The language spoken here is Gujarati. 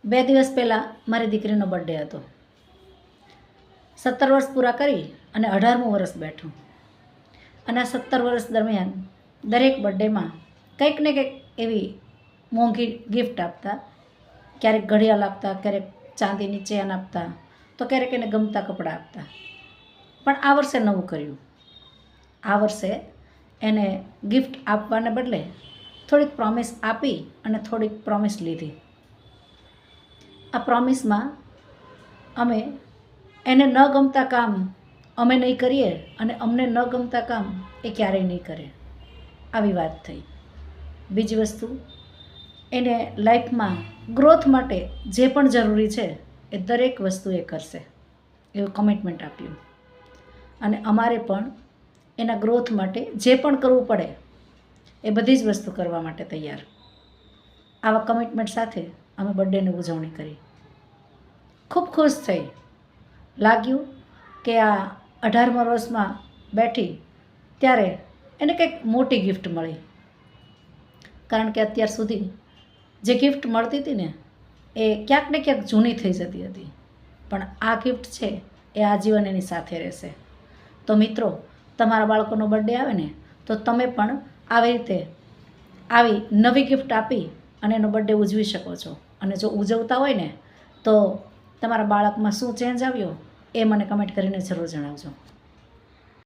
2 દિવસ પહેલાં મારી દીકરીનો બર્થડે હતો. 17 વર્ષ પૂરા કરી અને 18મું વર્ષ બેઠું. અને આ 17 વર્ષ દરમિયાન દરેક બર્થડેમાં કંઈક ને કંઈક એવી મોંઘી ગિફ્ટ આપતા. ક્યારેક ઘડિયાળ આપતા, ક્યારેક ચાંદીની ચેન આપતા, તો ક્યારેક એને ગમતા કપડાં આપતા. પણ આ વર્ષે નવું કર્યું. આ વર્ષે એને ગિફ્ટ આપવાને બદલે થોડીક પ્રોમિસ આપી અને થોડીક પ્રોમિસ લીધી. આ પ્રોમિસમાં અમે એને ન ગમતા કામ અમે નહીં કરીએ અને અમને ન ગમતા કામ એ ક્યારેય નહીં કરે, આવી વાત થઈ. બીજી વસ્તુ, એને લાઈફમાં ગ્રોથ માટે જે પણ જરૂરી છે એ દરેક વસ્તુ એ કરશે એવું કમિટમેન્ટ આપ્યું. અને અમારે પણ એના ગ્રોથ માટે જે પણ કરવું પડે એ બધી જ વસ્તુ કરવા માટે તૈયાર. આવા કમિટમેન્ટ સાથે અમે બર્થડેની ઉજવણી કરી. ખૂબ ખુશ થઈ. લાગ્યું કે આ 18મા વર્ષમાં બેઠી ત્યારે એને કંઈક મોટી ગિફ્ટ મળી. કારણ કે અત્યાર સુધી જે ગિફ્ટ મળતી હતી ને એ ક્યાંક ને ક્યાંક જૂની થઈ જતી હતી. પણ આ ગિફ્ટ છે એ આજીવન એની સાથે રહેશે. તો મિત્રો, તમારા બાળકોનો બર્થડે આવે ને તો તમે પણ આવી રીતે આવી નવી ગિફ્ટ આપી અને એનો બર્થડે ઉજવી શકો છો. અને જો ઉજવતા હોય ને તો તમારા બાળકમાં શું ચેન્જ આવ્યો એ મને કમેન્ટ કરીને જરૂર જણાવજો.